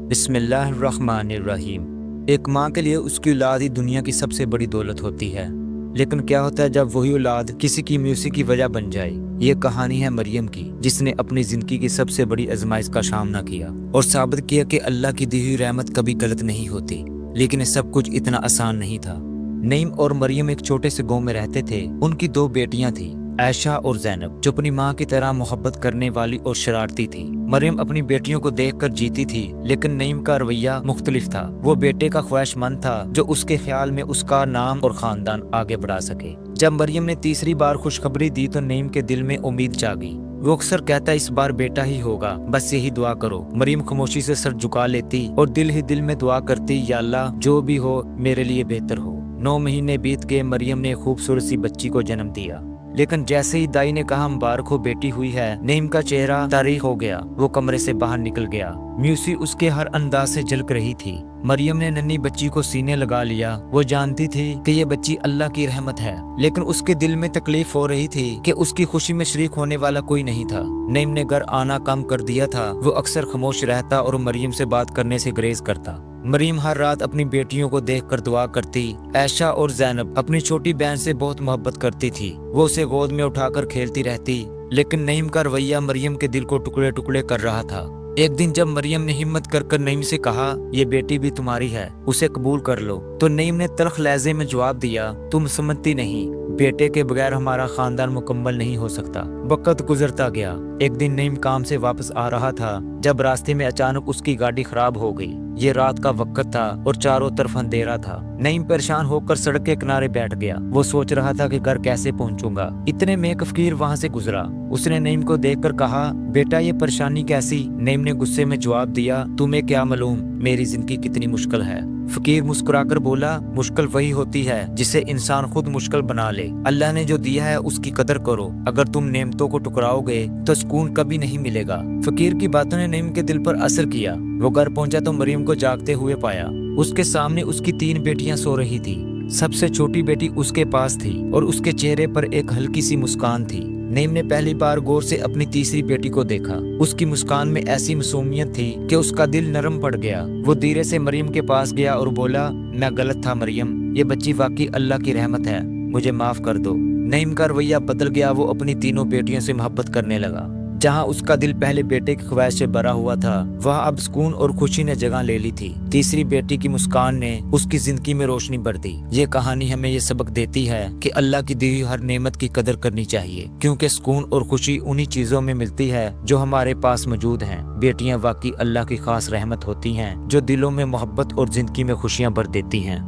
بسم اللہ الرحمن الرحیم۔ ایک ماں کے لیے اس کی اولاد ہی دنیا کی سب سے بڑی دولت ہوتی ہے، لیکن کیا ہوتا ہے جب وہی اولاد کسی کی مویسی کی وجہ بن جائے۔ یہ کہانی ہے مریم کی، جس نے اپنی زندگی کی سب سے بڑی آزمائش کا سامنا کیا اور ثابت کیا کہ اللہ کی دی ہوئی رحمت کبھی غلط نہیں ہوتی۔ لیکن یہ سب کچھ اتنا آسان نہیں تھا۔ نعیم اور مریم ایک چھوٹے سے گاؤں میں رہتے تھے۔ ان کی دو بیٹیاں تھیں، عائشہ اور زینب، جو اپنی ماں کی طرح محبت کرنے والی اور شرارتی تھی۔ مریم اپنی بیٹیوں کو دیکھ کر جیتی تھی، لیکن نعیم کا رویہ مختلف تھا۔ وہ بیٹے کا خواہش مند تھا جو اس کے خیال میں اس کا نام اور خاندان آگے بڑھا سکے۔ جب مریم نے تیسری بار خوشخبری دی تو نعیم کے دل میں امید جاگی۔ وہ اکثر کہتا اس بار بیٹا ہی ہوگا، بس یہی دعا کرو۔ مریم خاموشی سے سر جھکا لیتی اور دل ہی دل میں دعا کرتی، یا اللہ جو بھی ہو میرے لیے بہتر ہو۔ 9 مہینے بیت گئے، مریم نے ایک خوبصورت سی بچی کو جنم دیا۔ لیکن جیسے ہی دائی نے کہا مبارک ہو بیٹی ہوئی ہے، نعیم کا چہرہ تاریک ہو گیا۔ وہ کمرے سے باہر نکل گیا۔ مویسی اس کے ہر انداز سے جھلک رہی تھی۔ مریم نے ننھی بچی کو سینے لگا لیا۔ وہ جانتی تھی کہ یہ بچی اللہ کی رحمت ہے، لیکن اس کے دل میں تکلیف ہو رہی تھی کہ اس کی خوشی میں شریک ہونے والا کوئی نہیں تھا۔ نعیم نے گھر آنا کم کر دیا تھا۔ وہ اکثر خاموش رہتا اور مریم سے بات کرنے سے گریز کرتا۔ مریم ہر رات اپنی بیٹیوں کو دیکھ کر دعا کرتی۔ عائشہ اور زینب اپنی چھوٹی بہن سے بہت محبت کرتی تھی۔ وہ اسے گود میں اٹھا کر کھیلتی رہتی، لیکن نعیم کا رویہ مریم کے دل کو ٹکڑے ٹکڑے کر رہا تھا۔ ایک دن جب مریم نے ہمت کر نعیم سے کہا یہ بیٹی بھی تمہاری ہے، اسے قبول کر لو، تو نعیم نے تلخ لہجے میں جواب دیا، تم سمجھتی نہیں، بیٹے کے بغیر ہمارا خاندان مکمل نہیں ہو سکتا۔ وقت گزرتا گیا۔ ایک دن نعیم کام سے واپس آ رہا تھا جب راستے میں اچانک اس کی گاڑی خراب ہو گئی۔ یہ رات کا وقت تھا اور چاروں طرف اندھیرا تھا۔ نعیم پریشان ہو کر سڑک کے کنارے بیٹھ گیا۔ وہ سوچ رہا تھا کہ گھر کیسے پہنچوں گا۔ اتنے میں ایک فقیر وہاں سے گزرا۔ اس نے نعیم کو دیکھ کر کہا، بیٹا یہ پریشانی کیسی؟ نعیم نے غصے میں جواب دیا، تمہیں کیا معلوم میری زندگی کتنی مشکل ہے؟ فقیر مسکرا کر بولا، مشکل وہی ہوتی ہے جسے انسان خود مشکل بنا لے۔ اللہ نے جو دیا ہے اس کی قدر کرو، اگر تم نعمتوں کو ٹکراؤ گے تو سکون کبھی نہیں ملے گا۔ فقیر کی باتوں نے نعیم کے دل پر اثر کیا۔ وہ گھر پہنچا تو مریم کو جاگتے ہوئے پایا۔ اس کے سامنے اس کی 3 بیٹیاں سو رہی تھی۔ سب سے چھوٹی بیٹی اس کے پاس تھی اور اس کے چہرے پر ایک ہلکی سی مسکان تھی۔ نعیم نے پہلی بار غور سے اپنی تیسری بیٹی کو دیکھا۔ اس کی مسکان میں ایسی معصومیت تھی کہ اس کا دل نرم پڑ گیا۔ وہ دھیرے سے مریم کے پاس گیا اور بولا، میں غلط تھا مریم، یہ بچی واقعی اللہ کی رحمت ہے، مجھے معاف کر دو۔ نعیم کا رویہ بدل گیا۔ وہ اپنی تینوں بیٹیوں سے محبت کرنے لگا۔ جہاں اس کا دل پہلے بیٹے کی خواہش سے بھرا ہوا تھا، وہاں اب سکون اور خوشی نے جگہ لے لی تھی۔ تیسری بیٹی کی مسکان نے اس کی زندگی میں روشنی بھر دی۔ یہ کہانی ہمیں یہ سبق دیتی ہے کہ اللہ کی دی ہوئی ہر نعمت کی قدر کرنی چاہیے، کیونکہ سکون اور خوشی انہی چیزوں میں ملتی ہے جو ہمارے پاس موجود ہیں۔ بیٹیاں واقعی اللہ کی خاص رحمت ہوتی ہیں جو دلوں میں محبت اور زندگی میں خوشیاں بھر دیتی ہیں۔